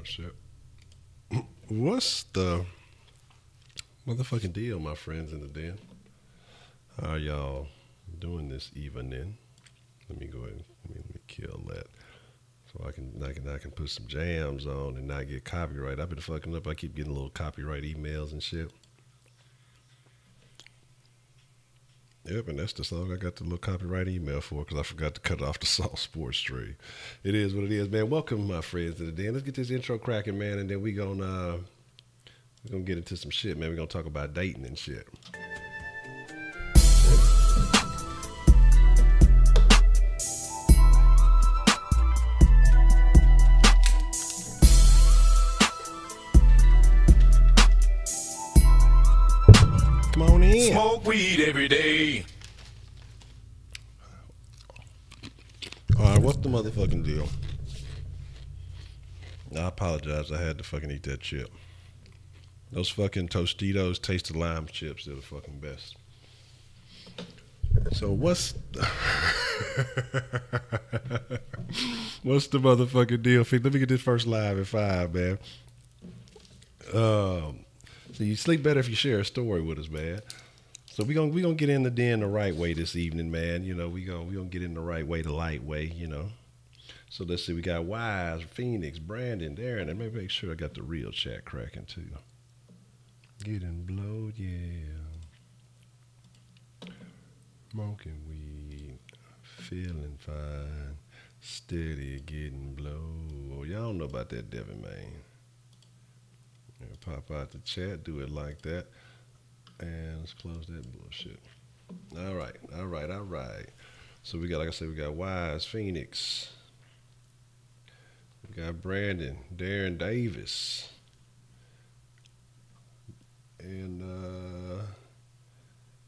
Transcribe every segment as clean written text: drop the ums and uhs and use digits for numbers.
shit. What's the motherfucking deal, my friends in the den? How are y'all doing this evening? Let me go ahead. Let me kill that, so I can put some jams on and not get copyright. I've been fucking up. I keep getting little copyright emails and shit. Yep, and that's the song I got the little copyright email for because I forgot to cut off the Salt Sports stream. It is what it is, man. Welcome, my friends, to the den. Let's get this intro cracking, man, and then we're gonna get into some shit, man. We're gonna talk about dating and shit. Come on in. Smoke weed every day. All right, what's the motherfucking deal? I apologize. I had to fucking eat that chip. Those fucking Tostitos tasted lime chips. They're the fucking best. So what's what's the motherfucking deal? Let me get this first live at 5, man. So you sleep better if you share a story with us, man. So we gonna get in the den the right way this evening, man. You know, we gonna get in the right way, the light way, you know. So let's see, we got Wise, Phoenix, Brandon, Darren, and maybe make sure I got the real chat cracking too. Getting blowed, yeah. Smoking weed, feeling fine, steady getting blowed. Y'all don't know about that Devin, man. Yeah, pop out the chat, do it like that. And let's close that bullshit. All right. So we got, like I said, we got Wise, Phoenix. We got Brandon, Darren Davis. And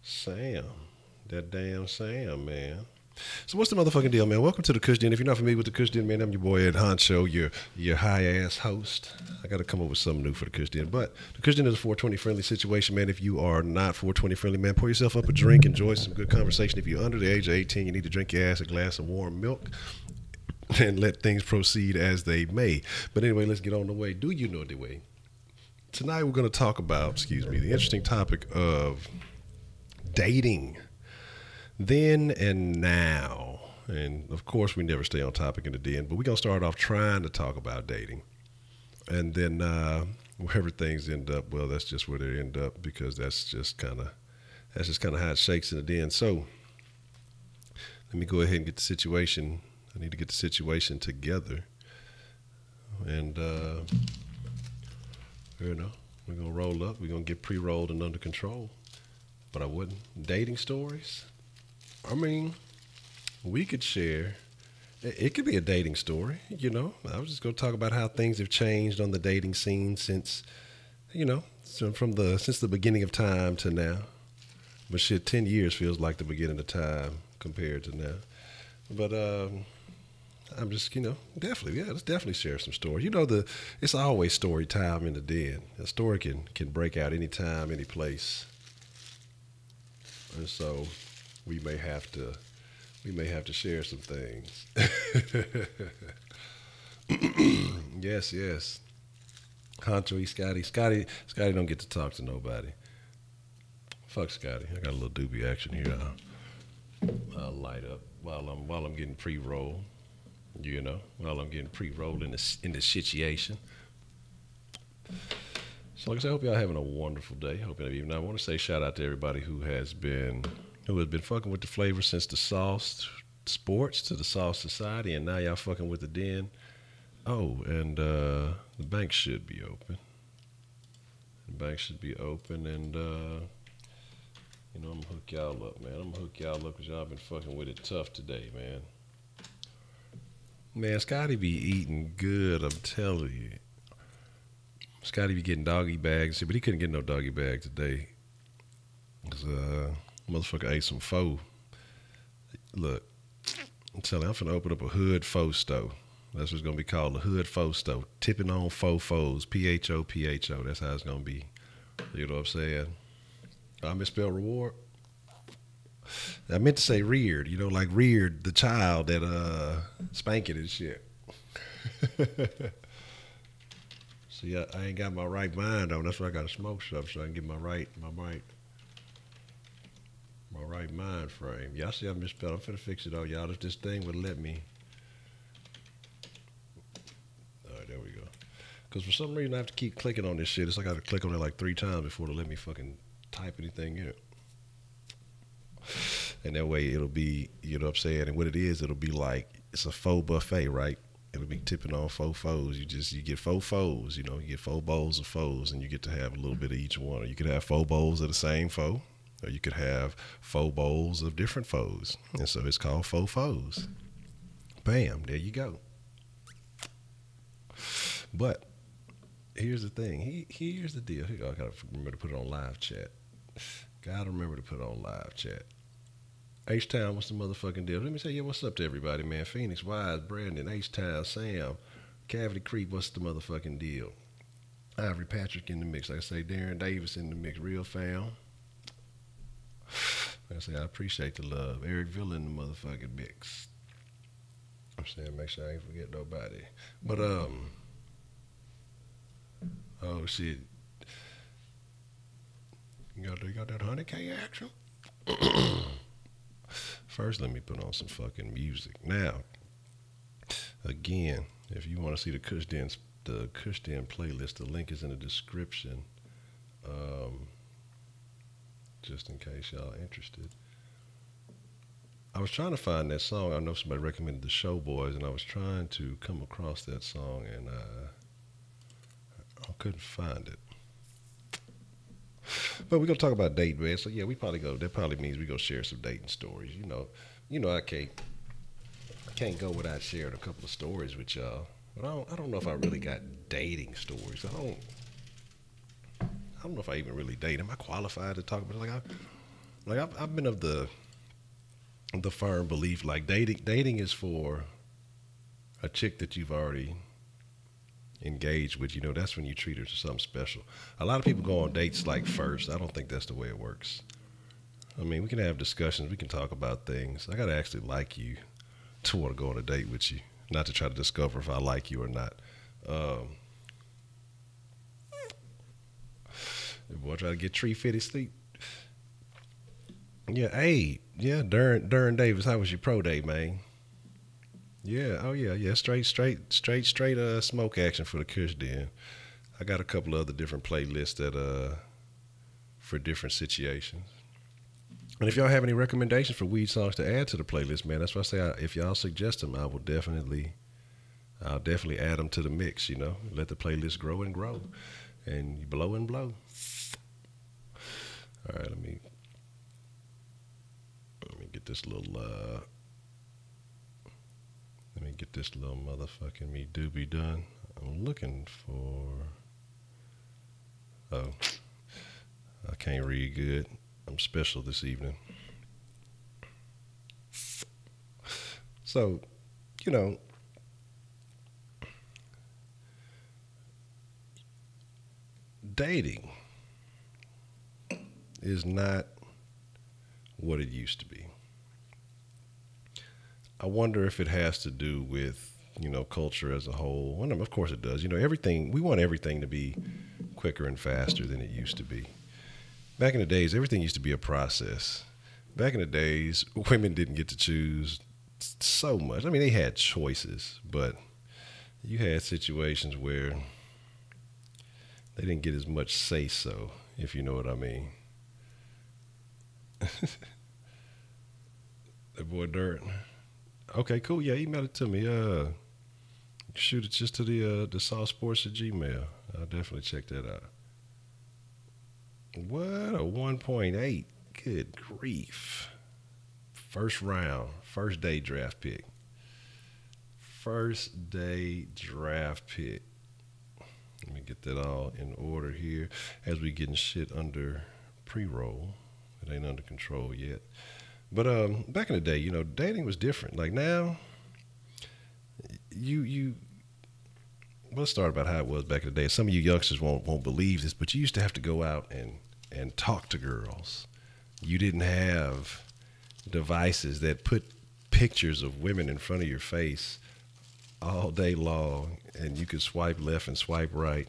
Sam. That damn Sam, man. So what's the motherfucking deal, man? Welcome to the Kush Den. If you're not familiar with the Kush Den, man, I'm your boy Ed Honcho, your high-ass host. I got to come up with something new for the Kush Den. But the Kush Den is a 420-friendly situation, man. If you are not 420-friendly, man, pour yourself up a drink. Enjoy some good conversation. If you're under the age of 18, you need to drink your ass a glass of warm milk and let things proceed as they may. But anyway, let's get on the way. Do you know the way? Tonight we're going to talk about, the interesting topic of dating. Then and now. And of course, we never stay on topic in the den, but we're going to start off trying to talk about dating. And then wherever things end up, well, that's just where they end up because that's just kind of how it shakes in the den. So let me go ahead and get the situation. I need to get the situation together. And, you know, we're going to roll up. We're going to get pre-rolled and under control. But I wouldn't. Dating stories? I mean, we could share. It could be a dating story, you know. I was just going to talk about how things have changed on the dating scene since, you know, since the beginning of time to now. But shit, 10 years feels like the beginning of time compared to now. But I'm just, you know, definitely, let's definitely share some stories. You know, it's always story time in the den. A story can break out anytime, any place. And so we may have to share some things. Yes. Honcho, Scotty don't get to talk to nobody. Fuck Scotty. I got a little doobie action here. I'll light up while I'm getting pre-roll. You know, while I'm getting pre-rolled in the situation. So like I said, I hope y'all having a wonderful day. Hope y'all even. I want to say shout out to everybody who has been fucking with the flavor since the Sauce Sports to the Sauce Society, and now y'all fucking with the Den. Oh, and the bank should be open. And you know, I'm gonna hook y'all up, man. I'm gonna hook y'all up because y'all been fucking with it tough today, man. Man, Scotty be eating good, I'm telling you. Scotty be getting doggy bags, but he couldn't get no doggy bag today. Because motherfucker ate some pho. Look, I'm telling you, I'm finna open up a hood pho stove. That's what's gonna be called, the hood pho stove. Tipping on faux foes, P-H-O. That's how it's gonna be. You know what I'm saying? I misspelled reward. I meant to say reared, you know, like reared the child that spanking and shit. See, I ain't got my right mind on. That's why I got to smoke stuff so I can get my right mind frame. Y'all see I misspelled. I'm finna fix it all, y'all. If this thing would let me. All right, there we go. Because for some reason I have to keep clicking on this shit. It's like I have to click on it like 3 times before it'll let me fucking type anything in it. And that way it'll be, you know what I'm saying? And what it is, it'll be like, it's a faux buffet, right? It'll be tipping on 4 foes. You get 4 foes, you know, you get 4 bowls of foes and you get to have a little bit of each one. Or you could have 4 bowls of the same foe, or you could have 4 bowls of different foes. And so it's called 4 foes. Bam, there you go. But here's the thing. Here's the deal. I gotta remember to put it on live chat. Gotta remember to put it on live chat. H-Town, what's the motherfucking deal? Let me say, yeah, what's up to everybody, man? Phoenix, Wise, Brandon, H-Town, Sam, Cavity Creep, what's the motherfucking deal? Ivory Patrick in the mix. Like I say, Darren Davis in the mix. Real fam. Like I say, I appreciate the love. Eric Villa in the motherfucking mix. I'm saying, make sure I ain't forget nobody. But, oh, shit. You got that 100K action? First, let me put on some fucking music. Now, again, if you want to see the Kush Den playlist, the link is in the description. Just in case y'all interested. I was trying to find that song. I know somebody recommended the Showboys, and I was trying to come across that song, and I couldn't find it. But we're gonna talk about dating, man. So yeah, that probably means we gonna share some dating stories. You know, I can't go without sharing a couple of stories with y'all. But I don't know if I really got dating stories. I don't know if I even really date. Am I qualified to talk about it? I've been of the firm belief, like dating is for a chick that you've already engaged with. You know, that's when you treat her to something special. A lot of people go on dates like first. I don't think that's the way it works. I mean, we can have discussions, we can talk about things. I gotta actually like you to want to go on a date with you, not to try to discover if I like you or not. The boy try to get tree fitted sleep. Yeah, hey, yeah, Darren Davis, how was your pro day, man? Yeah, oh yeah, straight smoke action for the Kush Den. I got a couple of other different playlists that for different situations. And if y'all have any recommendations for weed songs to add to the playlist, man, that's why I say if y'all suggest them, I'll definitely add them to the mix. You know, let the playlist grow and grow, and blow and blow. All right, let me get this little. Let me get this little motherfucking me doobie done. I'm looking for. Oh, I can't read good. I'm special this evening. So, you know, dating is not what it used to be. I wonder if it has to do with, you know, culture as a whole. Well, of course it does. You know, we want everything to be quicker and faster than it used to be. Back in the days, everything used to be a process. Back in the days, women didn't get to choose so much. I mean, they had choices, but you had situations where they didn't get as much say-so, if you know what I mean. That boy Dirt. Okay, cool. Yeah, email it to me. Shoot it just to the saucesports at Gmail. I'll definitely check that out. What a 1.8. Good grief. First round, first day draft pick. First day draft pick. Let me get that all in order here as we getting shit under pre-roll. It ain't under control yet. But back in the day, you know, dating was different. Like now, let's start about how it was back in the day. Some of you youngsters won't believe this, but you used to have to go out and talk to girls. You didn't have devices that put pictures of women in front of your face all day long, and you could swipe left and swipe right.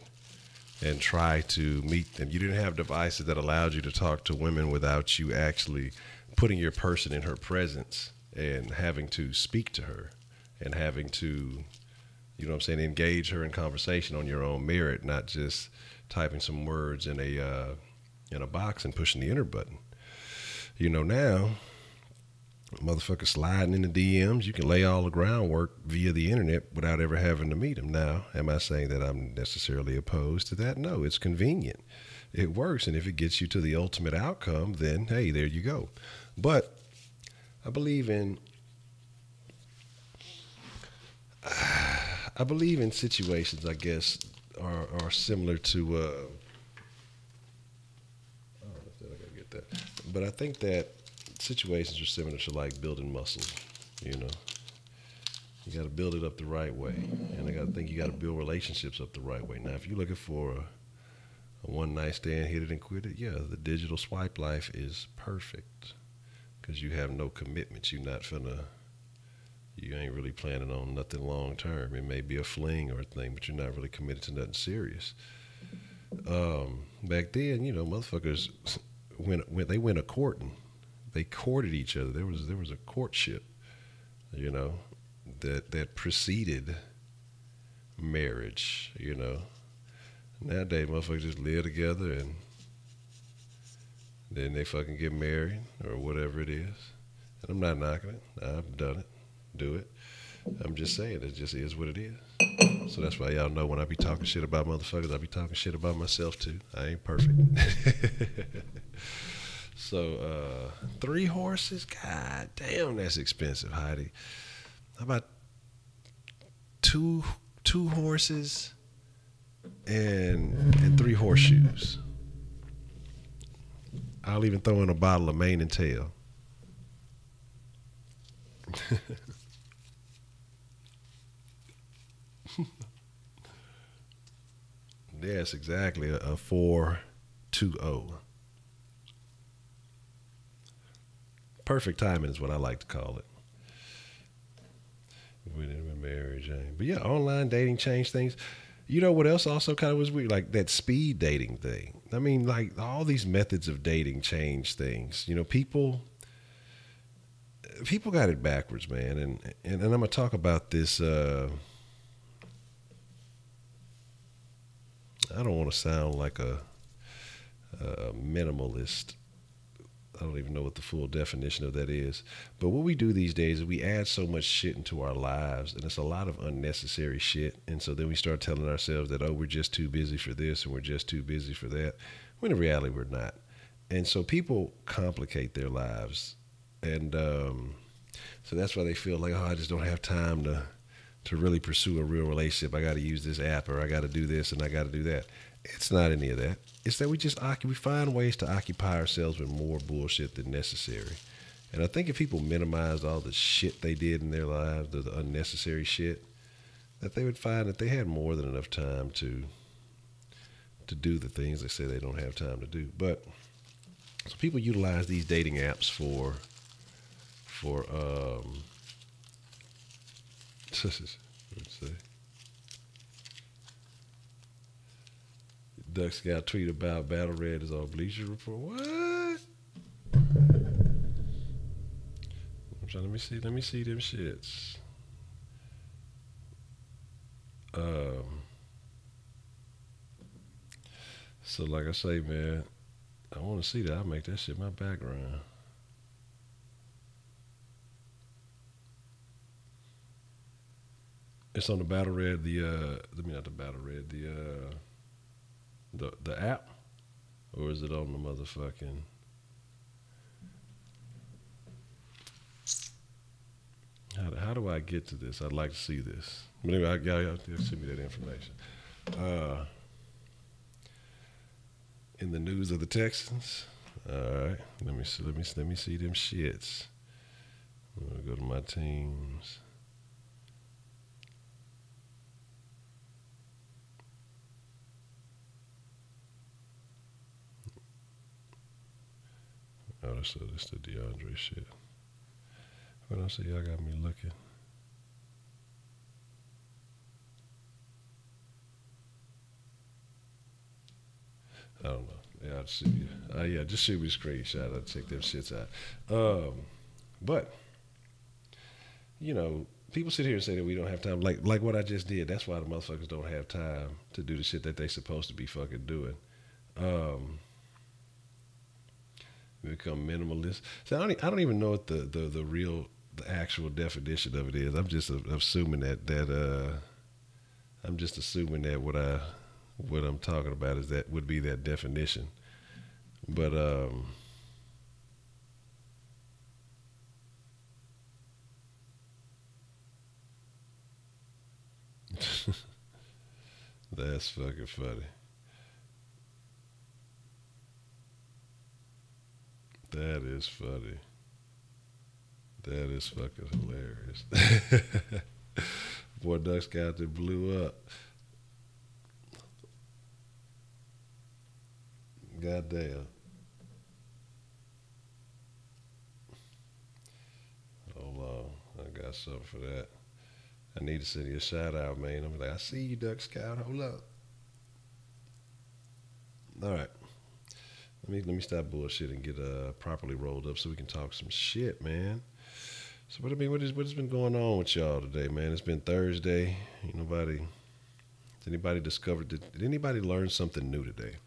and try to meet them. You didn't have devices that allowed you to talk to women without you actually putting your person in her presence and having to speak to her and having to, you know what I'm saying, engage her in conversation on your own merit, not just typing some words in a box and pushing the enter button. You know, now, motherfucker sliding in the DMs, you can lay all the groundwork via the internet without ever having to meet them. Now, am I saying that I'm necessarily opposed to that? No, it's convenient. It works, and if it gets you to the ultimate outcome, then, hey, there you go. But I believe in situations, I guess, are similar to I gotta get that. But I think that situations are similar to like building muscles, you know. You got to build it up the right way, and I got to think you got to build relationships up the right way. Now, if you're looking for a one night stand, hit it and quit it, yeah, the digital swipe life is perfect because you have no commitments. You ain't really planning on nothing long term. It may be a fling or a thing, but you're not really committed to nothing serious. Back then, you know, motherfuckers when they went a courting. They courted each other. There was a courtship, you know, that preceded marriage, you know. Nowadays, motherfuckers just live together and then they fucking get married or whatever it is. And I'm not knocking it. I've done it. Do it. I'm just saying it just is what it is. So that's why y'all know when I be talking shit about motherfuckers, I be talking shit about myself too. I ain't perfect. So, 3 horses? God damn, that's expensive, Heidi. How about two horses and 3 horseshoes? I'll even throw in a bottle of mane and tail. Yes, exactly. A 4-2-0. Perfect timing is what I like to call it. We didn't have marriage, but yeah, online dating changed things. You know what else also kind of was weird? Like that speed dating thing. I mean, like all these methods of dating changed things. You know, people got it backwards, man. And I'm gonna talk about this. I don't want to sound like a minimalist. I don't even know what the full definition of that is. But what we do these days is we add so much shit into our lives, and it's a lot of unnecessary shit. And so then we start telling ourselves that, oh, we're just too busy for this and we're just too busy for that, when in reality we're not. And so people complicate their lives. And so that's why they feel like, oh, I just don't have time to really pursue a real relationship. I got to use this app, or I got to do this and I got to do that. It's not any of that. It's that we find ways to occupy ourselves with more bullshit than necessary. And I think if people minimized all the shit they did in their lives, the unnecessary shit, that they would find that they had more than enough time to do the things they say they don't have time to do. But so people utilize these dating apps for let's see. Ducks got a tweet about Battle Red is on Bleacher Report. What? I'm trying. Let me see them shits. So like I say, man, I want to see that. I'll make that shit my background. It's on the Battle Red. Not the Battle Red. The app, or is it on the motherfucking? How do I get to this? I'd like to see this. But anyway, y'all send me that information. In the news of the Texans. All right, let me see them shits. I'm gonna go to my teams. Oh, this the DeAndre shit. What else? Y'all got me looking. I don't know. Yeah, I'll shoot you. Yeah, just shoot me a screenshot. I'll check them shits out. But people sit here and say that we don't have time. Like what I just did. That's why the motherfuckers don't have time to do the shit that they supposed to be fucking doing. Become minimalist. So I don't even know what the real the actual definition of it is. I'm just assuming that I'm just assuming that what I'm talking about is that would be that definition. But that's fucking funny. That is funny. That is fucking hilarious. Boy, Duck Scout that blew up. Goddamn. Hold on. I got something for that. I need to send you a shout out, man. I'm like, I see you, Duck Scout. Hold up. All right. Let me stop bullshit and get properly rolled up so we can talk some shit, man. So what has been going on with y'all today, man? It's been Thursday. Has anybody discovered did anybody learn something new today?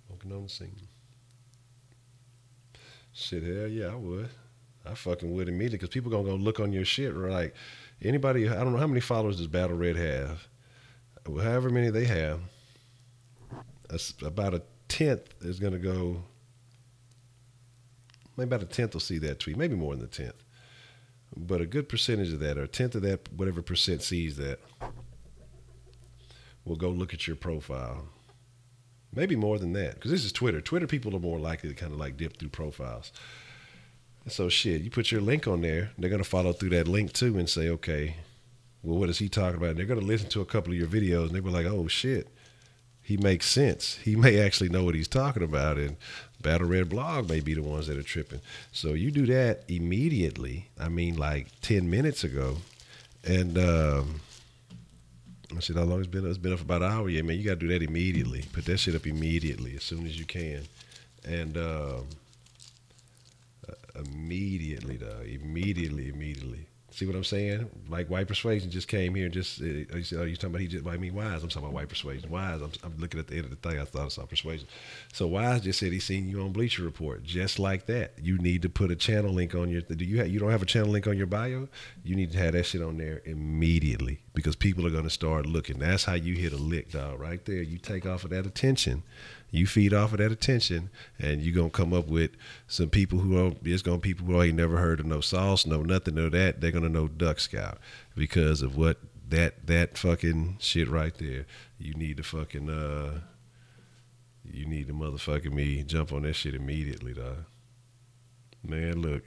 Walking on the scene. Shit, hell yeah, I would. I fucking would immediately because people gonna go look on your shit. Like anybody, I don't know how many followers does Battle Red have. However many they have, about a tenth is gonna go. Maybe about a tenth will see that tweet. Maybe more than a tenth, but a good percentage of that, or a tenth of that, whatever percent sees that, will go look at your profile. Maybe more than that, because this is Twitter. Twitter people are more likely to kind of like dip through profiles. So shit, you put your link on there, they're gonna follow through that link too and say, okay, well, what is he talking about? And they're gonna listen to a couple of your videos and they were like, oh shit, he makes sense. He may actually know what he's talking about, and Battle Red Blog may be the ones that are tripping. So you do that immediately. I mean, like 10 minutes ago, and I said, how long it's been? It's been up for about an hour. Yeah, man, you got to do that immediately. Put that shit up immediately, as soon as you can. And immediately, though. Immediately. See what I'm saying? Like White Persuasion just came here and just he said, "Oh, you talking about he just?" I mean, Wise. I'm talking about White Persuasion. Wise. I'm looking at the end of the thing. I thought I saw Persuasion. So Wise just said he seen you on Bleacher Report, just like that. You need to put a channel link on your. You don't have a channel link on your bio? You need to have that shit on there immediately because people are gonna start looking. That's how you hit a lick, dog. Right there. You take off of that attention. You feed off of that attention, and you're going to come up with some people people who ain't never heard of no sauce, no nothing, no that. They're going to know Duck Scout because of what that fucking shit right there. You need to fucking, you need to motherfucking me jump on that shit immediately, dog. Man, look.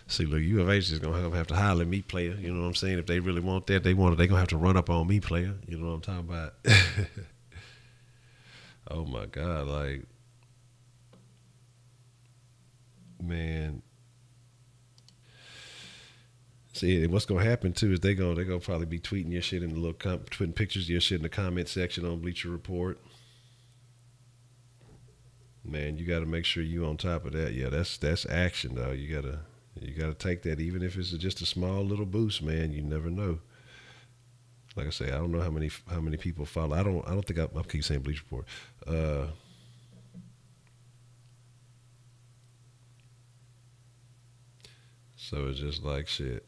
See, look, U of H is going to have to holler at me, player. You know what I'm saying? If they really want that, they're going to have to run up on me, player. You know what I'm talking about? Oh my God, like, man. See, what's gonna happen too is they gonna probably be tweeting your shit in the little putting pictures of your shit in the comment section on Bleacher Report. Man, you gotta make sure you on top of that. Yeah, that's action though. You gotta take that, even if it's just a small little boost, man. You never know. Like I say, I don't know how many people follow. I don't think I keep saying Bleacher Report. So it's just like shit.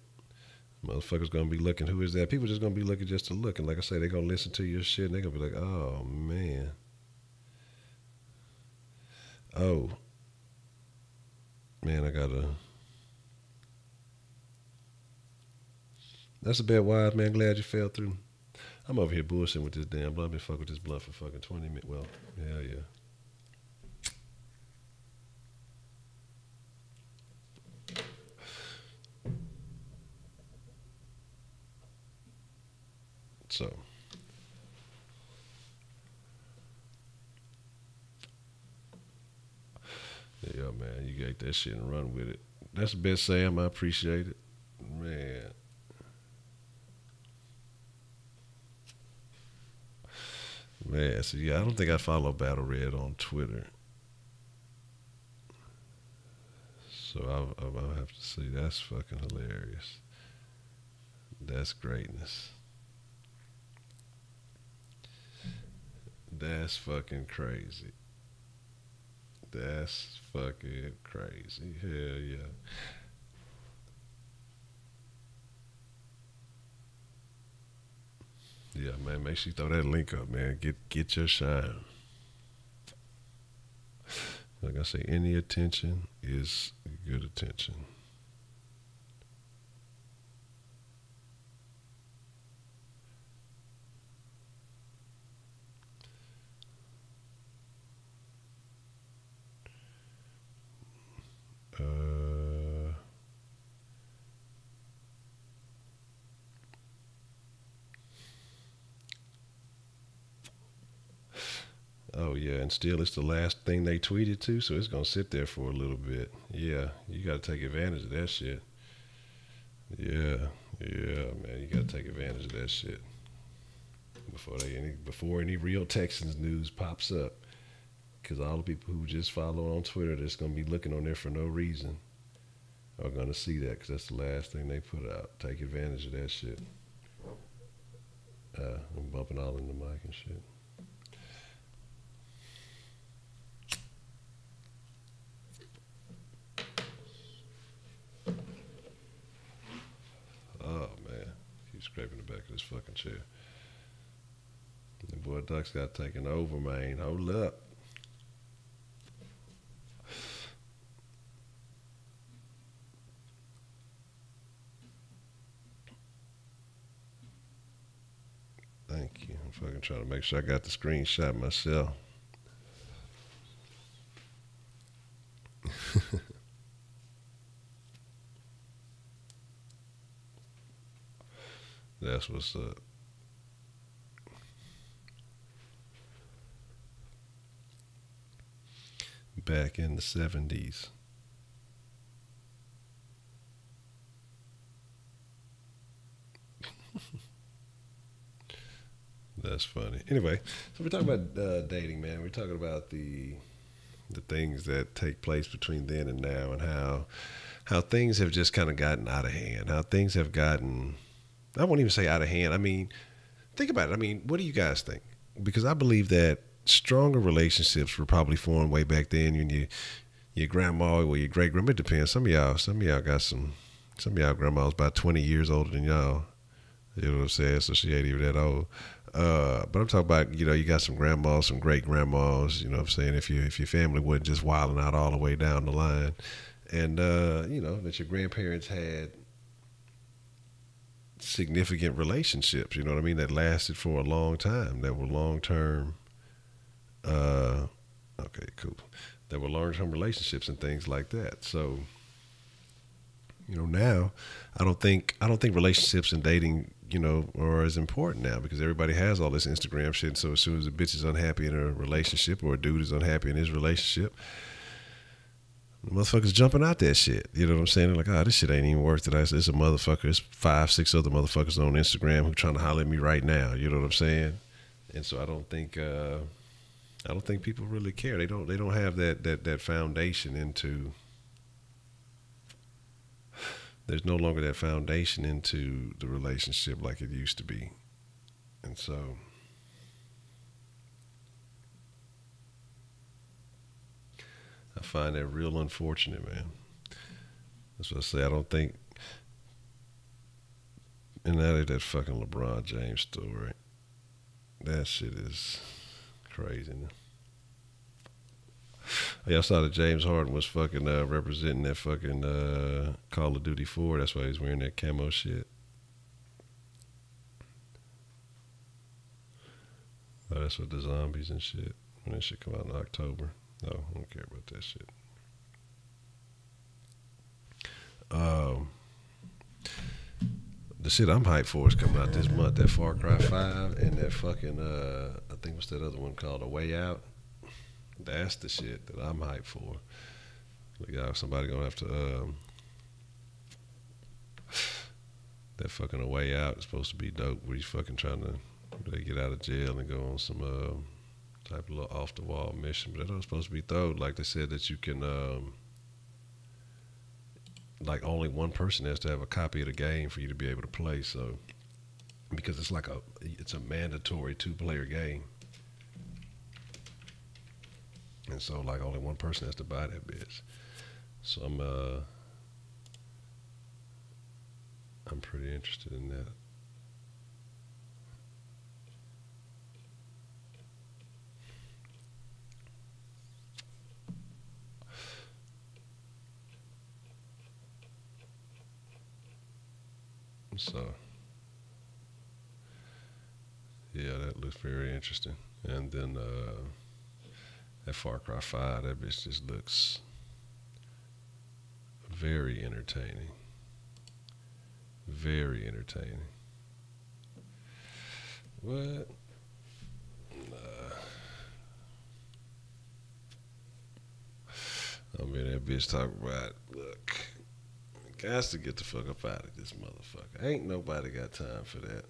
Motherfuckers gonna be looking. Who is that? People just gonna be looking just to look. And like I say, they gonna listen to your shit and they gonna be like, oh man. Oh man, that's a bad Wise, man. Glad you fell through. I'm over here bullshitting with this damn blunt. I've been fucking with this blunt for fucking 20 minutes. Well, hell yeah. So, Yeah, man, you got that shit and run with it. That's the best, Sam. I appreciate it, man. Man, so yeah, I don't think I follow Battle Red on Twitter, so I'll have to see. That's fucking hilarious. That's greatness. That's fucking crazy. That's fucking crazy. Hell yeah. Yeah, man. Make sure you throw that link up, man. Get your shine. Like I say, any attention is good attention. Uh, oh yeah, and still it's the last thing they tweeted to, so it's gonna sit there for a little bit. Yeah, you gotta take advantage of that shit. Yeah, yeah, man, you gotta take advantage of that shit before any real Texans news pops up. Because all the people who just follow on Twitter that's gonna be looking on there for no reason are gonna see that because that's the last thing they put out. Take advantage of that shit. I'm bumping all in the mic and shit. Oh man, keep scraping the back of this fucking chair. The boy Duck's got taken over, man. Hold up. Thank you. I'm fucking trying to make sure I got the screenshot myself. That's what's up. Back in the 70s. That's funny. Anyway, so we're talking about dating, man. We're talking about the things that take place between then and now, and how things have just kind of gotten out of hand. How things have gotten, I won't even say out of hand. I mean, think about it. I mean, what do you guys think? Because I believe that stronger relationships were probably formed way back then when your grandma or your great grandma. It depends. Some of y'all got some of y'all grandma's about 20 years older than y'all. You know what I'm saying? So she ain't even that old. But I'm talking about, you got some grandmas, some great grandmas, you know what I'm saying? If your family wasn't just wilding out all the way down the line. And, that your grandparents had significant relationships, you know what I mean? That lasted for a long time. That were long-term, okay, cool. That were long-term relationships and things like that. So, now I don't think relationships and dating, are as important now because everybody has all this Instagram shit. So as soon as a bitch is unhappy in a relationship or a dude is unhappy in his relationship, the motherfuckers jumping out that shit. You know what I'm saying? They're like, this shit ain't even worth it. It's a motherfucker. It's 5, 6 other motherfuckers on Instagram who trying to holler at me right now. You know what I'm saying? And so I don't think people really care. They don't have that foundation into. There's no longer that foundation into the relationship like it used to be. And so I find that real unfortunate, man. That's what I say. I don't think, and that ain't that fucking LeBron James story. That shit is crazy. Yeah, I saw that James Harden was fucking representing that fucking Call of Duty 4. That's why he's wearing that camo shit. Oh, that's what the zombies and shit. When that shit come out in October. No, I don't care about that shit. The shit I'm hyped for is coming out this month. That Far Cry 5 and that fucking, I think what's that other one called? A Way Out. That's the shit that I'm hyped for. Somebody gonna have to that fucking A Way Out is supposed to be dope. Where he's fucking trying to they get out of jail and go on some type of little off the wall mission. But that was supposed to be dope. Like they said that you can like only one person has to have a copy of the game for you to be able to play. So because it's a mandatory 2-player game. And so like only one person has to buy that bitch. So I'm pretty interested in that. So yeah, that looks very interesting. And then that Far Cry 5, that bitch just looks very entertaining. Very entertaining. What? I mean, that bitch talking about, look, guys to get the fuck up out of this motherfucker. Ain't nobody got time for that.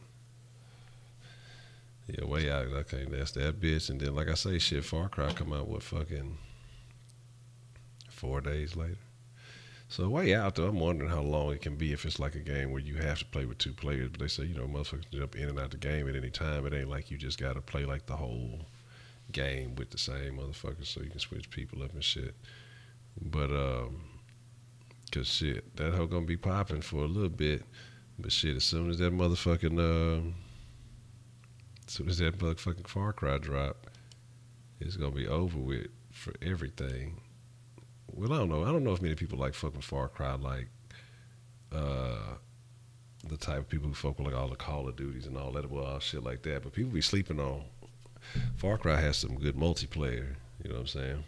Yeah, Way Out, okay, that's that bitch. And then, like I say, shit, Far Cry come out, what, fucking 4 days later? So Way Out, though, I'm wondering how long it can be if it's like a game where you have to play with 2 players. But they say, motherfuckers can jump in and out the game at any time. It ain't like you just got to play like the whole game with the same motherfuckers so you can switch people up and shit. But, cause shit, that hoe gonna be popping for a little bit. But shit, as soon as that motherfucking Far Cry drop, it's gonna be over with for everything. Well, I don't know. I don't know if many people like fucking Far Cry like the type of people who fuck with like all the Call of Duties and all that, well, shit like that. But people be sleeping on Far Cry has some good multiplayer. You know what I'm saying?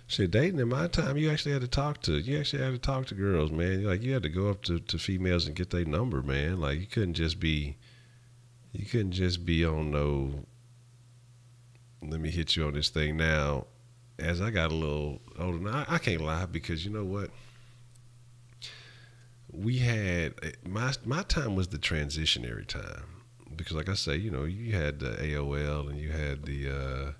Shit, dating in my time, you actually had to talk to girls, man. You had to go up to females and get their number, man. Like you couldn't just be on no, let me hit you on this thing now. As I got a little older, now I can't lie, because you know what? We had, my time was the transitionary time. Because like I say, you had the AOL and you had the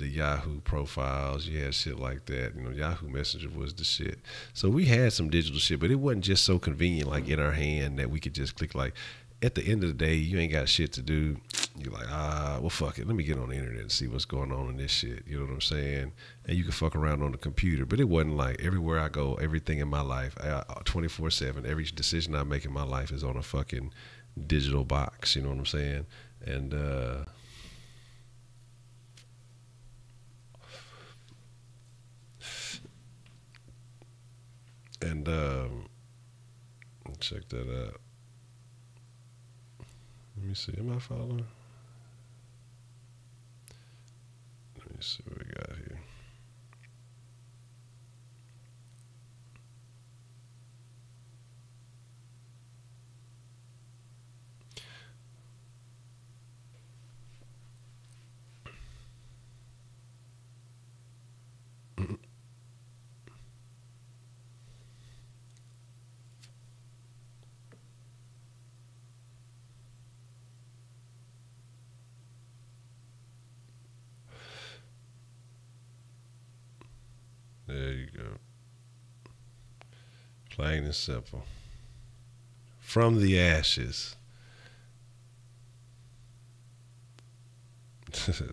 Yahoo profiles, you had shit like that. Yahoo Messenger was the shit. So we had some digital shit, but it wasn't just so convenient, like in our hand, that we could just click. Like at the end of the day, you ain't got shit to do. You're like, well, fuck it. Let me get on the internet and see what's going on in this shit. You know what I'm saying? And you can fuck around on the computer, but it wasn't like everywhere I go, everything in my life, 24/7, every decision I make in my life is on a fucking digital box. You know what I'm saying? And check that out. Let me see. Am I following? Let me see what we got here. There you go. Plain and simple. From the ashes.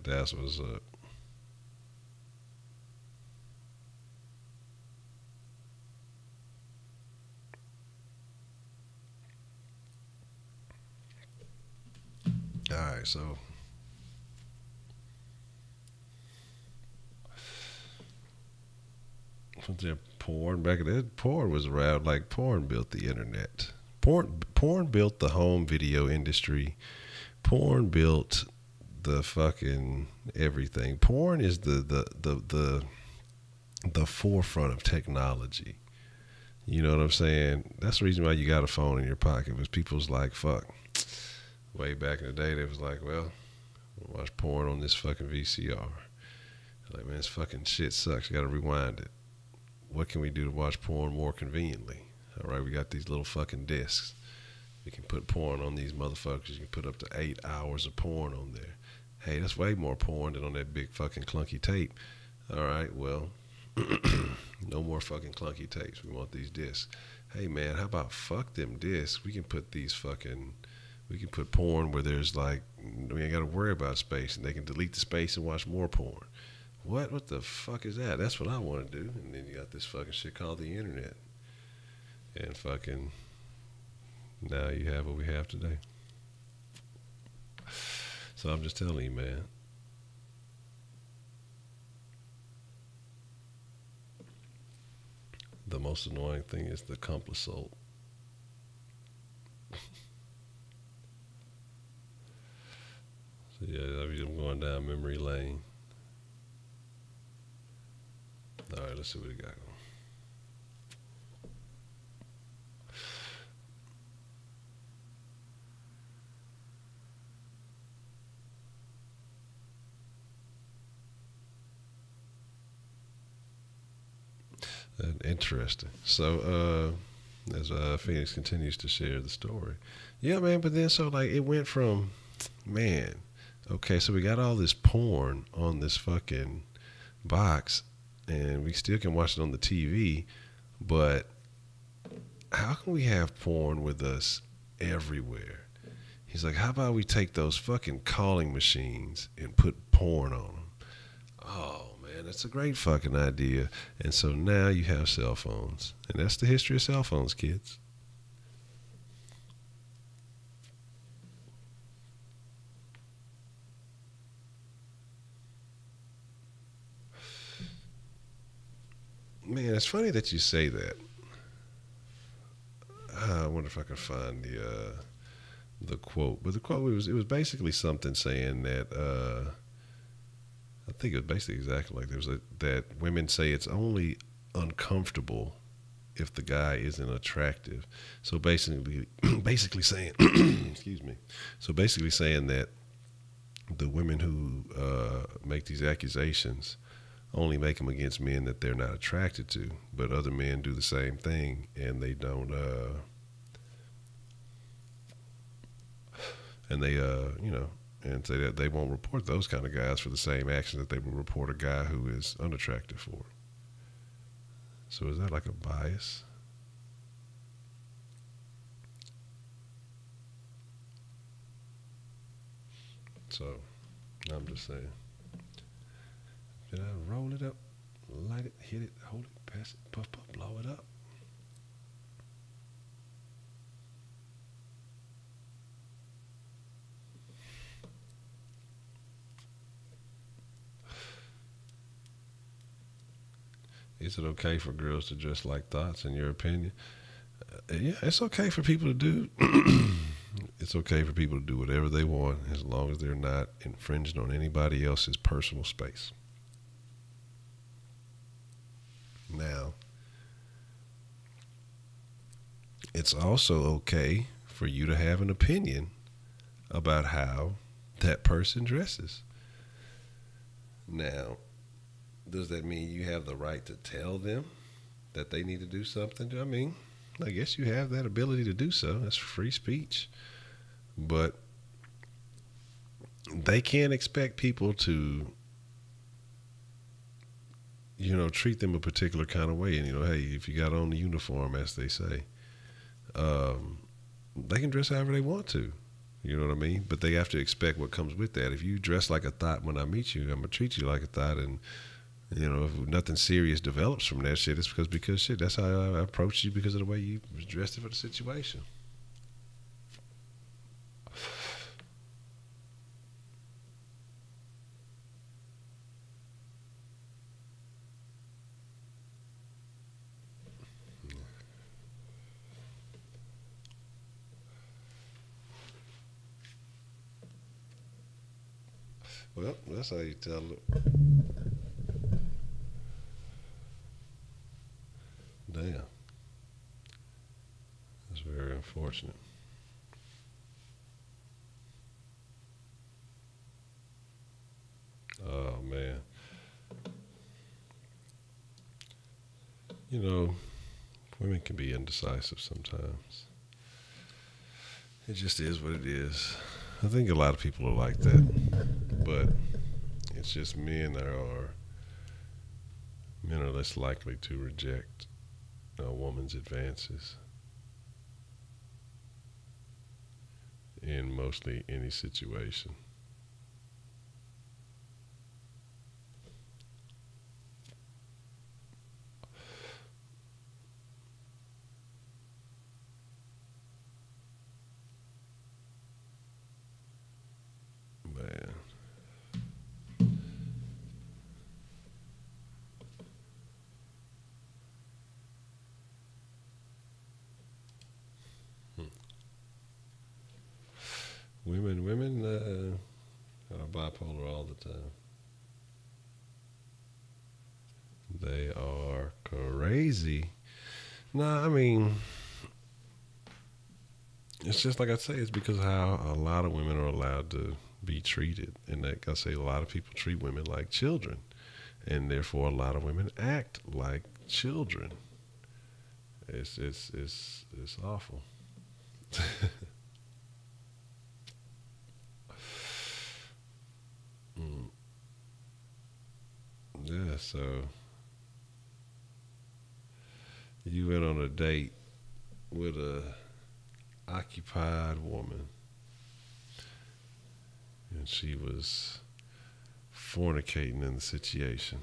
That's what's up. All right, so porn back then. Porn was around. Like porn built the internet. Porn built the home video industry. Porn built the fucking everything. Porn is the forefront of technology. You know what I'm saying? That's the reason why you got a phone in your pocket. Was people's like, fuck. Way back in the day, they was like, well, we'll watch porn on this fucking VCR. Like, man, this fucking shit sucks. You gotta rewind it. What can we do to watch porn more conveniently? All right, we got these little fucking discs. We can put porn on these motherfuckers. You can put up to 8 hours of porn on there. Hey, that's way more porn than on that big fucking clunky tape. All right, well, no more fucking clunky tapes. We want these discs. Hey, man, how about fuck them discs? We can put porn where there's like, we ain't got to worry about space, and they can delete the space and watch more porn. What the fuck is that? That's what I want to do. And then you got this fucking shit called the internet. And fucking, now you have what we have today. So I'm just telling you, man. The most annoying thing is the complicit. So yeah, I'm going down memory lane. All right, let's see what we got. Interesting. So, as Phoenix continues to share the story, yeah, man. But then, so like, it went from, man, okay, so we got all this porn on this fucking box, and we still can watch it on the TV, but how can we have porn with us everywhere? He's like, how about we take those fucking calling machines and put porn on them? Oh, man, that's a great fucking idea. And so now you have cell phones. And that's the history of cell phones, kids. Man, it's funny that you say that. I wonder if I can find the quote. But the quote, it was basically something saying that, I think it was basically exactly like that women say it's only uncomfortable if the guy isn't attractive. So basically saying, excuse me. So basically saying that the women who make these accusations only make them against men that they're not attracted to, but other men do the same thing and they don't, and they, and say that they won't report those kind of guys for the same action that they will report a guy who is unattractive for. So is that like a bias? So I'm just saying. Did I roll it up, light it, hit it, hold it, pass it, puff, puff, blow it up? Is it okay for girls to dress like thoughts, in your opinion? Yeah, it's okay for people to do. It's okay for people to do whatever they want as long as they're not infringing on anybody else's personal space. Now, it's also okay for you to have an opinion about how that person dresses. Now, does that mean you have the right to tell them that they need to do something? I mean, I guess you have that ability to do so. That's free speech. But they can't expect people to, treat them a particular kind of way. And, hey, if you got on the uniform, as they say, they can dress however they want to. You know what I mean? But they have to expect what comes with that. If you dress like a thought when I meet you, I'm going to treat you like a thought. And, if nothing serious develops from that shit, it's because shit, that's how I approached you because of the way you was dressed for the situation. Well, that's how you tell it. Damn. That's very unfortunate. Oh, man. you know, women can be indecisive sometimes. It just is what it is. I think a lot of people are like that, but it's just men are less likely to reject a woman's advances in mostly any situation. Man. Hmm. Women are bipolar all the time. They are crazy. Nah, I mean, it's just like I say, it's because of how a lot of women are allowed to be treated. And like I say, a lot of people treat women like children. And therefore, a lot of women act like children. It's awful. Mm, yeah, so you went on a date with a occupied woman, and she was fornicating in the situation.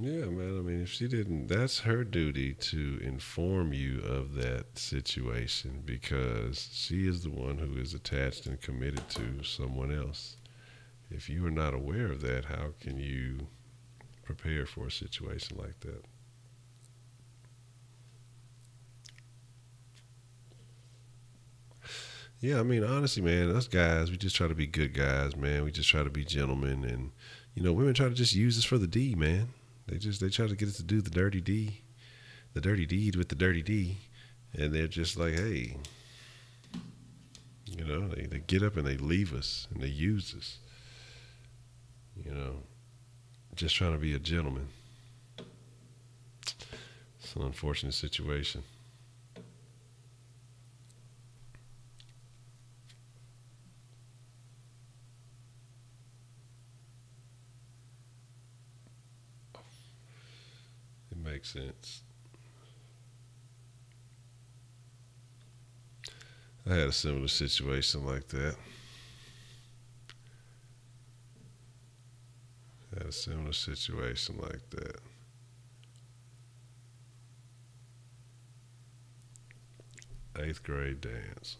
Yeah, man. I mean, if she didn't, that's her duty to inform you of that situation because she is the one who is attached and committed to someone else. If you are not aware of that, how can you prepare for a situation like that? Yeah, I mean, honestly, man, us guys, we just try to be good guys, man. We just try to be gentlemen, and women try to just use us for the D, man. They try to get us to do the dirty D, the dirty deed with the dirty D, and they're just like, hey, they get up and they leave us and they use us, you know, just trying to be a gentleman. It's an unfortunate situation. It makes sense. I had a similar situation like that. I had a similar situation like that. Eighth grade dance.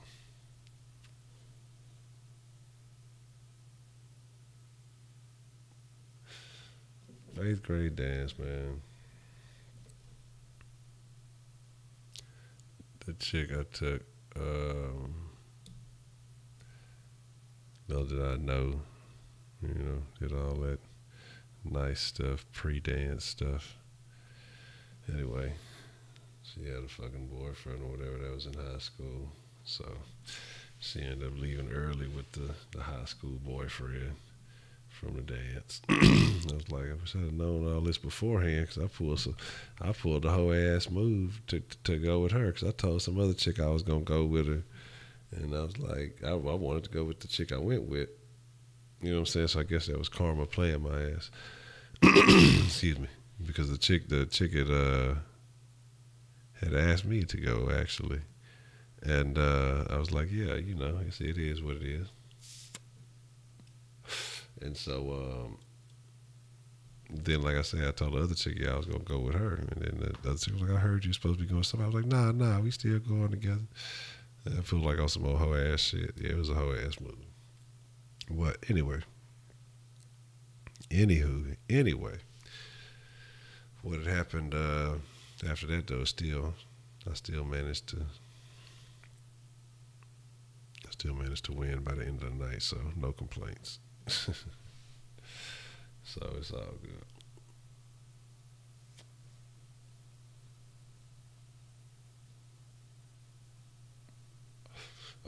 Eighth grade dance, man. The chick I took, little did I know, did all that nice stuff, pre-dance stuff. Anyway, she had a fucking boyfriend or whatever that was in high school. So she ended up leaving early with the high school boyfriend from the dance. I was like, I wish I'd have known all this beforehand because I pulled the whole ass move to go with her because I told some other chick I was going to go with her. And I was like, I wanted to go with the chick I went with. You know what I'm saying? So I guess that was karma playing my ass. Excuse me. Because the chick had asked me to go actually. And I was like, yeah, it is what it is. And so then, like I said, I told the other chick, yeah, I was going to go with her. And then the other chick was like, I heard you supposed to be going somewhere. I was like, nah, we still going together. I feel like on some old hoe ass shit. Yeah, it was a hoe ass move. What? Anyway, what had happened after that though? I still managed to win by the end of the night. So no complaints. So it's all good.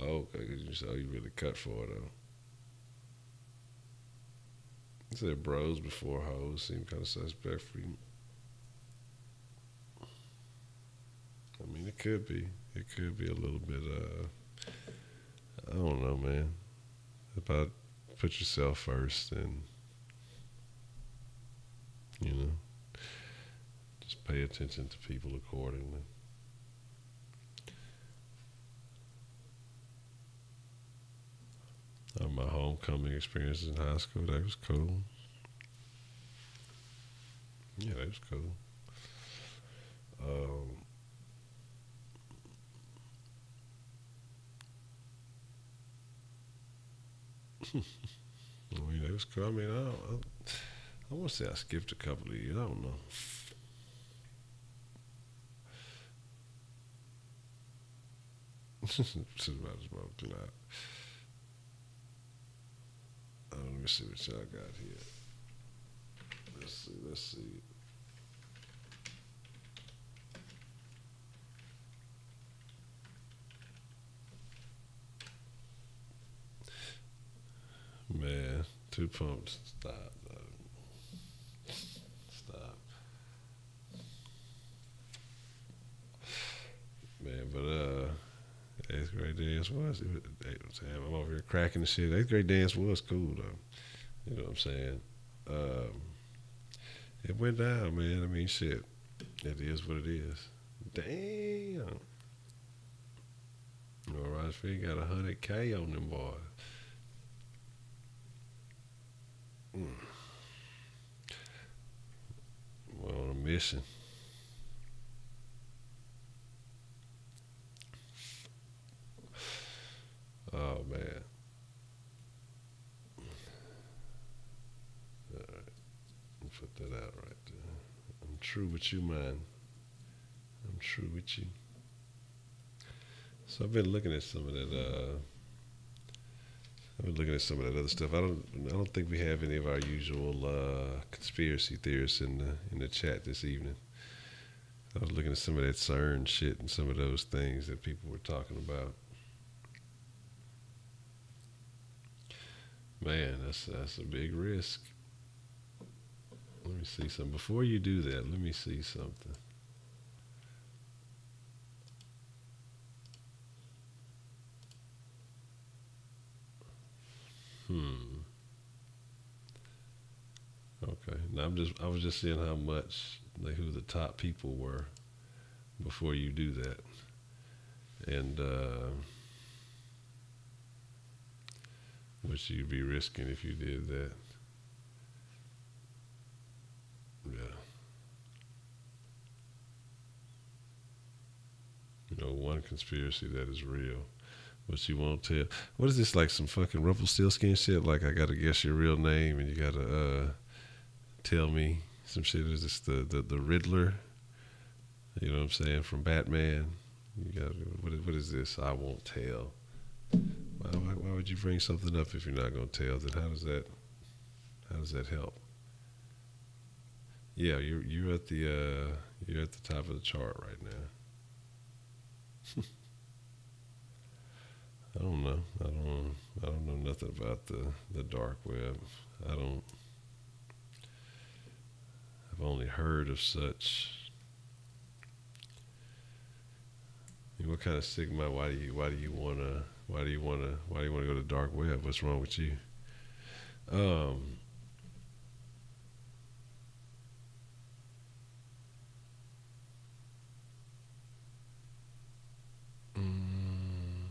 Oh, okay, because you saw you really cut for it, though. You said bros before hoes seem kind of suspect for you. I mean, it could be. It could be a little bit, I don't know, man. About put yourself first and, you know, just pay attention to people accordingly. My homecoming experiences in high school, that was cool. Yeah, that was cool. Um, I mean, that was cool. I mean, I want to say I skipped a couple of years. I don't know. This is about as much clout. Let me see what y'all got here. Let's see. Let's see. Man, two pumps. Stop. Stop. Man, but eighth grade dance was. I'm over here cracking the shit. Eighth grade dance was cool though. You know what I'm saying? Um, it went down, man. I mean, shit. It is what it is. Damn. All right, Fig got 100K on them boys. We're on a mission. Oh man. All right. Put that out right there. I'm true with you, man. I'm true with you. So I've been looking at some of that. I've been looking at some of that other stuff. I don't think we have any of our usual conspiracy theorists in the chat this evening. I was looking at some of that CERN shit and some of those things that people were talking about. Man, that's a big risk. Let me see something. Before you do that, let me see something. Okay. Now I was just seeing how much, like, who the top people were before you do that, and what you'd be risking if you did that. Yeah. You know, one conspiracy that is real, but you won't tell. What is this, like some fucking Rumpelstiltskin shit? Like, I gotta guess your real name and you gotta tell me some shit. Is this the Riddler? You know what I'm saying, from Batman? You got what is this? I won't tell. Why would you bring something up if you're not gonna tell? Then how does that help? Yeah, you're at the top of the chart right now. I don't know. I don't know nothing about the dark web. I've only heard of such. I mean, what kind of sigma? Why do you wanna go to dark web? What's wrong with you? Um, mm,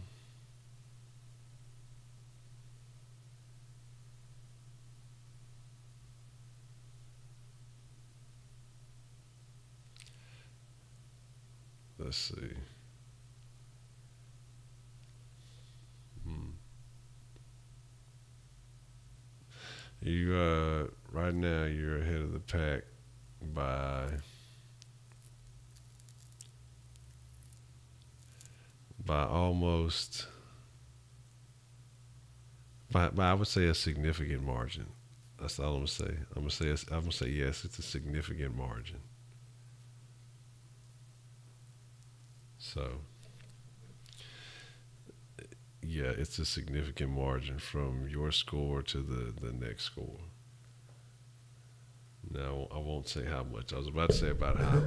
let's see. Hmm. You right now you're ahead of the pack by almost by I would say a significant margin. That's all I'm gonna say. I'm gonna say yes. It's a significant margin. So yeah, it's a significant margin from your score to the next score. Now, I won't say how much. I was about to say about how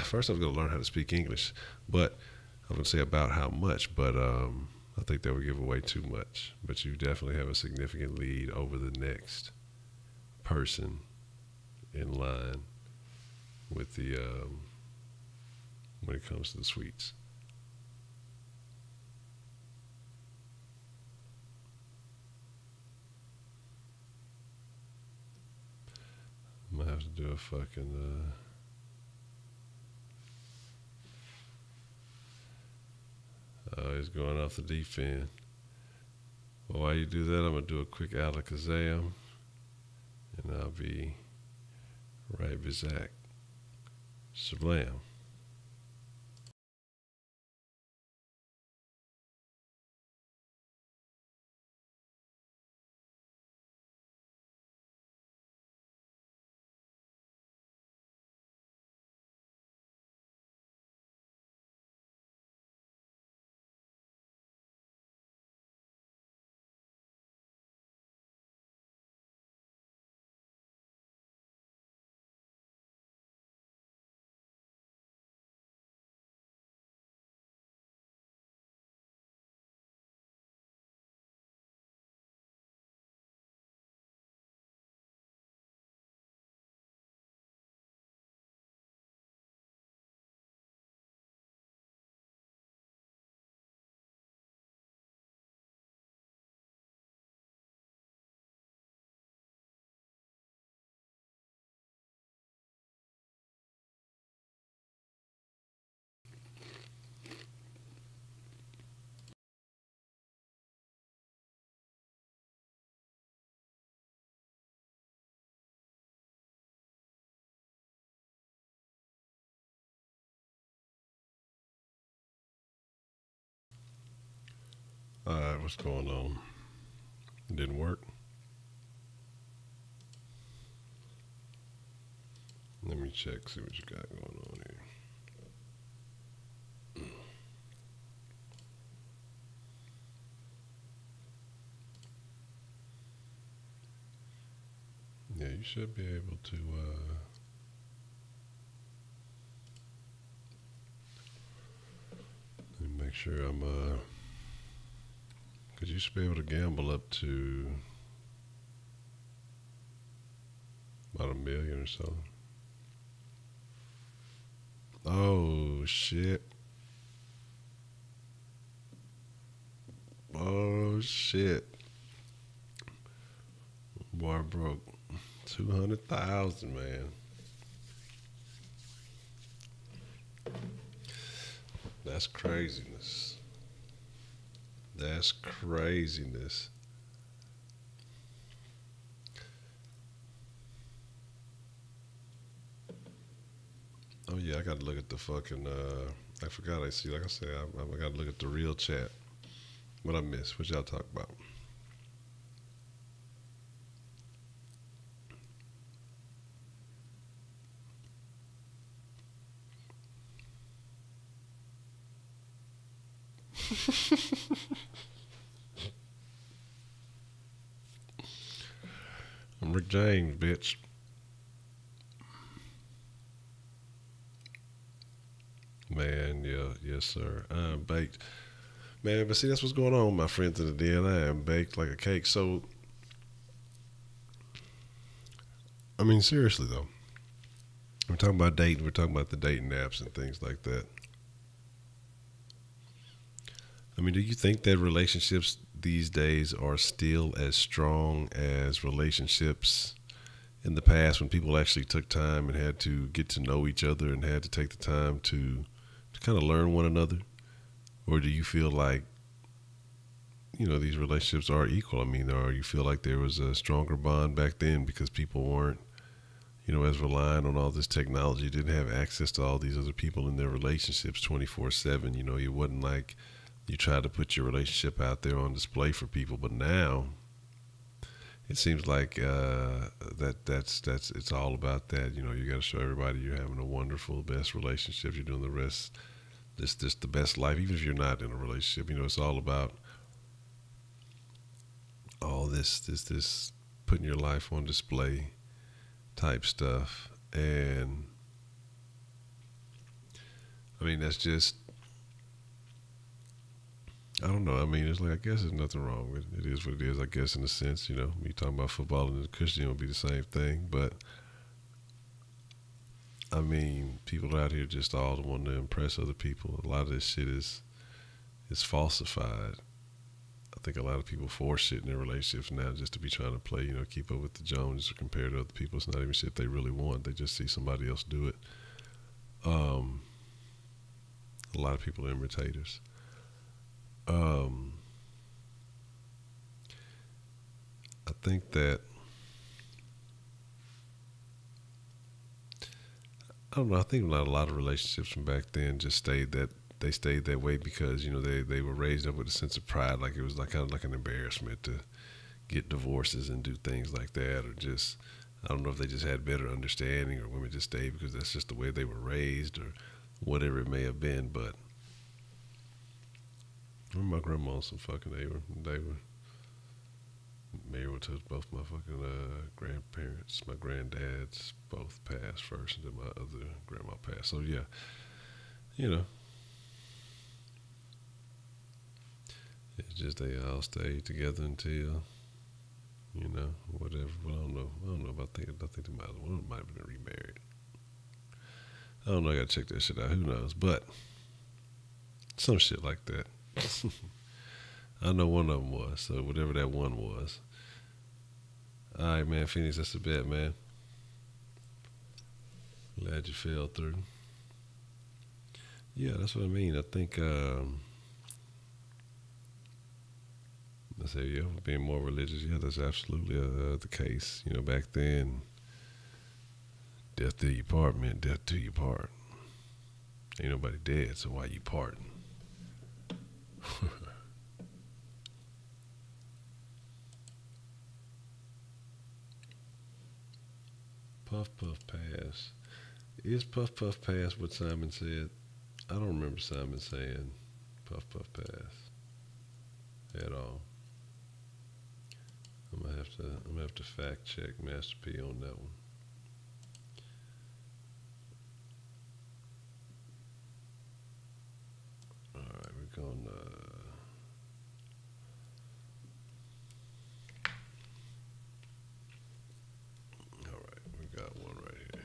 first I was going to learn how to speak English, but I was going to say about how much, but I think that would give away too much. But you definitely have a significant lead over the next person in line with the when it comes to the sweets. I'm gonna have to do a fucking. Oh, he's going off the deep end. Well, while you do that, I'm gonna do a quick alakazam, and I'll be right back. Shablam. All right, what's going on? It didn't work. Let me check, see what you got going on here. Yeah, you should be able to. Let me make sure I'm. Because you should be able to gamble up to about 1 million or so. Oh shit! Oh shit! Boy broke 200,000, man. That's craziness. That's craziness. Oh yeah, I gotta look at the fucking. I forgot. I see. Like I said, I gotta look at the real chat. What I missed? What y'all talk about? I'm Rick James, bitch. Man, yeah, yes, sir. I'm baked. Man, but see, that's what's going on, my friends in the den. I am baked like a cake. So, I mean, seriously, though. We're talking about dating. We're talking about the dating apps and things like that. I mean, do you think that relationships these days are still as strong as relationships in the past when people actually took time and had to get to know each other and had to take the time to kind of learn one another? Or do you feel like, these relationships are equal? I mean, or you feel like there was a stronger bond back then because people weren't, as reliant on all this technology, didn't have access to all these other people in their relationships 24/7. It wasn't like you tried to put your relationship out there on display for people. But now it seems like that's it's all about that. You got to show everybody you're having a wonderful, best relationship. You're doing the this the best life, even if you're not in a relationship. It's all about all this putting your life on display type stuff. And I mean, that's just, I don't know. I mean, it's like, I guess there's nothing wrong with it. It is what it is, I guess, in a sense. Me talking about football and the Christian would be the same thing. But I mean, people out here just all want to impress other people. A lot of this shit is falsified. I think a lot of people force shit in their relationships now just to be trying to play, keep up with the Joneses or compare to other people. It's not even shit they really want. They just see somebody else do it. A lot of people are imitators. I think that, I don't know. I think a lot of relationships from back then just stayed that way because they were raised up with a sense of pride, like it was like kind of like an embarrassment to get divorces and do things like that, or just, I don't know if they just had better understanding, or women just stayed because that's just the way they were raised, or whatever it may have been. But I remember my grandma and some fucking they were married to both my fucking grandparents. My granddads both passed first, and then my other grandma passed. So yeah, it's just they all stayed together until whatever. Well, I don't know. I think they might have been remarried. I don't know. I gotta check that shit out. Who knows? But some shit like that. I know one of them was. So whatever that one was. All right, man. Phoenix, that's a bet, man. Glad you fell through. Yeah, that's what I mean. I think. I say, yeah, being more religious. Yeah, that's absolutely the case. Back then, death till you part meant death till you part. Ain't nobody dead, so why you parting? Puff Puff Pass. Is Puff Puff Pass what Simon said? I don't remember Simon saying Puff Puff Pass at all. I'm gonna have to fact check Master P on that one. All right, we're going. All right, we got one right here.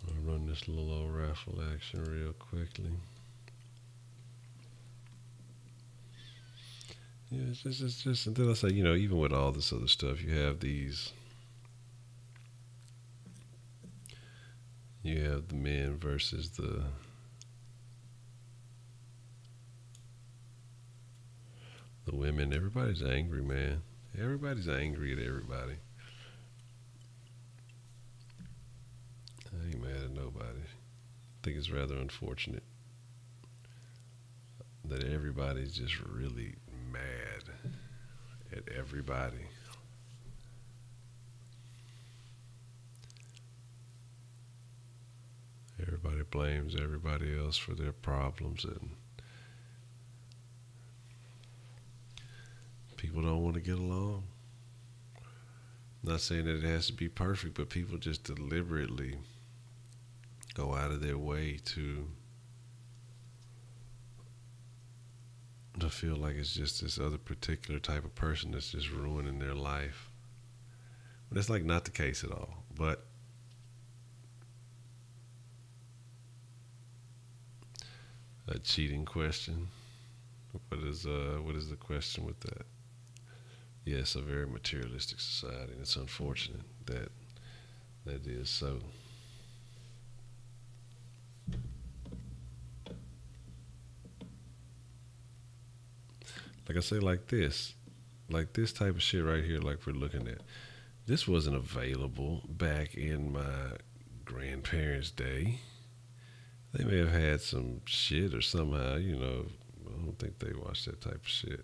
I'll run this little old raffle action real quickly. Yeah, it's just, and then I say, even with all this other stuff, you have the men versus the women. Everybody's angry, man. Everybody's angry at everybody. I ain't mad at nobody. I think it's rather unfortunate that everybody's just really mad at everybody. Everybody blames everybody else for their problems, and people don't want to get along. I'm not saying that it has to be perfect, but people just deliberately go out of their way to feel like it's just this other particular type of person that's just ruining their life. But that's like not the case at all. But a cheating question. What is the question with that? Yes, a very materialistic society, and it's unfortunate that is so. Like I say, like this type of shit right here, like we're looking at, this wasn't available back in my grandparents' day. They may have had some shit or somehow, I don't think they watched that type of shit.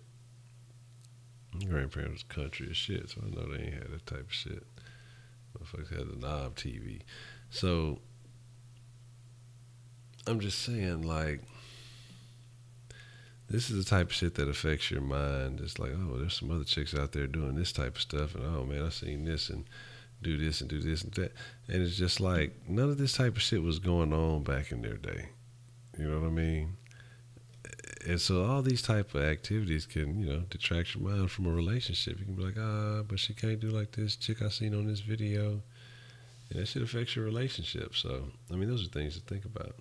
My grandparents was country as shit, so I know they ain't had that type of shit. Motherfuckers had the knob TV. So I'm just saying, like, this is the type of shit that affects your mind. It's like, oh, there's some other chicks out there doing this type of stuff, and oh man, I seen this and do this and do this and that. And it's just like none of this type of shit was going on back in their day. You know what I mean? And so all these type of activities can, detract your mind from a relationship. You can be like, but she can't do like this chick I seen on this video. And that shit affects your relationship. So, I mean, those are things to think about.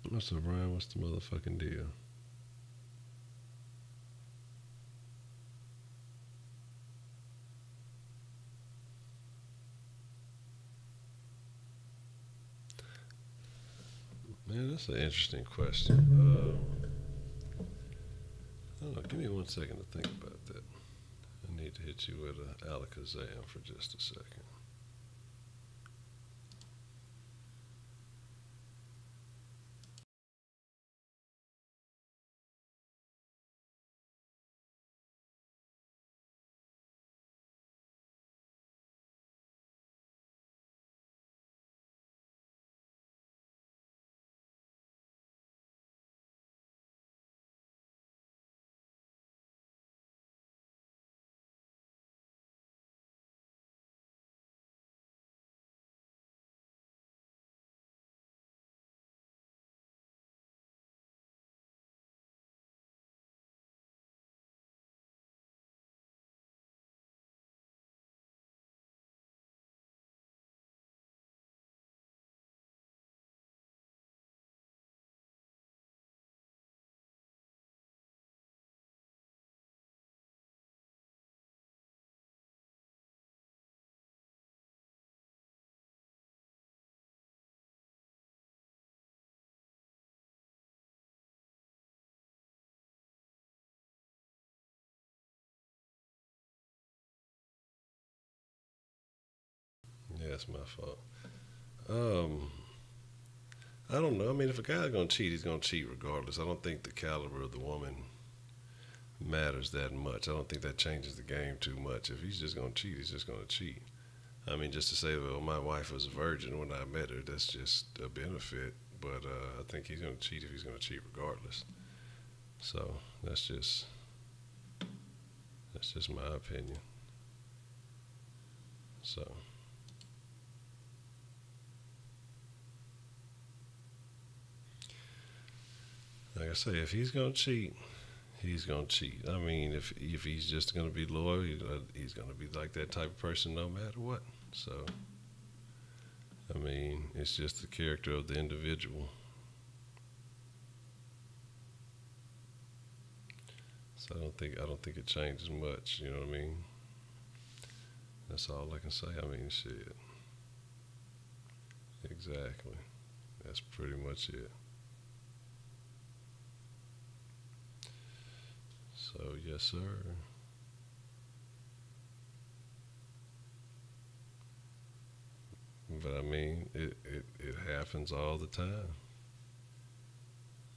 What's up, Ryan? What's the motherfucking deal? Man, that's an interesting question. I don't know. Give me 1 second to think about that. I need to hit you with a Alakazam for just a second. Yeah, it's my fault. Um, I don't know. I mean, if a guy's gonna cheat, he's gonna cheat regardless. I don't think the caliber of the woman matters that much. I don't think that changes the game too much. If he's just gonna cheat, he's just gonna cheat. I mean, just to say, well, my wife was a virgin when I met her, that's just a benefit. But I think he's gonna cheat if he's gonna cheat regardless. So that's just my opinion. So. Like I say, if he's gonna cheat, he's gonna cheat. I mean, if he's just gonna be loyal, he's gonna be like that type of person no matter what. So, I mean, it's just the character of the individual. So I don't think it changes much. You know what I mean? That's all I can say. I mean, shit. Exactly. That's pretty much it. So yes, sir. But I mean, it happens all the time.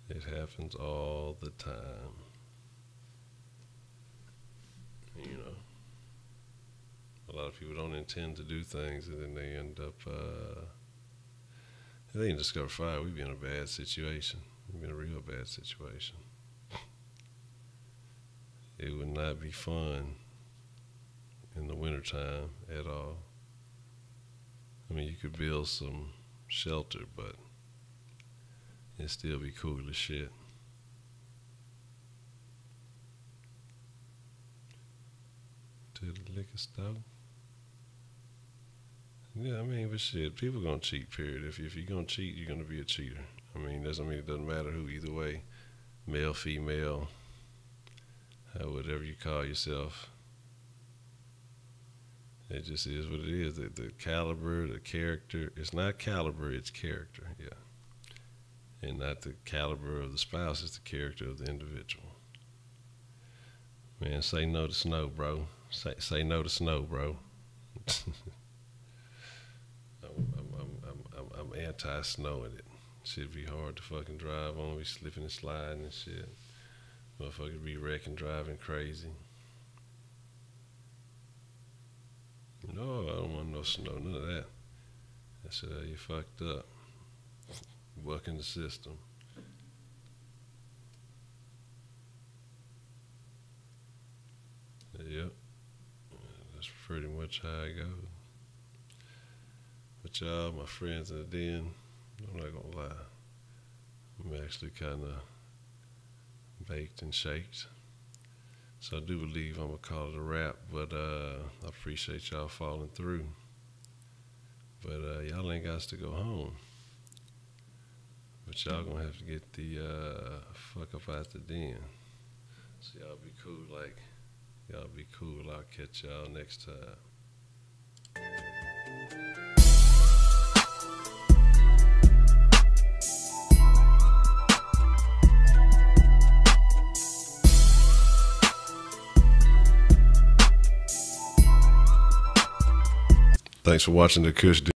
It happens all the time. You know, a lot of people don't intend to do things, and then they end up. They didn't discover fire. We'd be in a bad situation. We'd be in a real bad situation. It would not be fun in the wintertime at all. I mean, you could build some shelter, but it'd still be cool as shit. To the liquor store. Yeah, I mean, but shit, people gonna cheat. Period. If you're gonna cheat, you're gonna be a cheater. I mean, it doesn't matter who. Either way, male, female, whatever you call yourself. It just is what it is. The caliber, the character. It's not caliber, it's character. Yeah, and not the caliber of the spouse. It's the character of the individual. Man, say no to snow, bro. Say no to snow, bro. I'm anti-snowing it. Should be hard to fucking drive on. Be slipping and sliding and shit. Motherfuckers be wrecking, driving crazy. No, I don't want no snow, none of that. I said, you fucked up. Bucking the system. Yep. That's pretty much how it goes. But y'all, my friends in the den, I'm not gonna lie. I'm actually kind of baked and shaked. So I do believe I'm gonna call it a wrap, but I appreciate y'all following through. But y'all ain't got to go home. But y'all gonna have to get the fuck up out the den. So y'all be cool, y'all be cool. I'll catch y'all next time. Thanks for watching the Kush.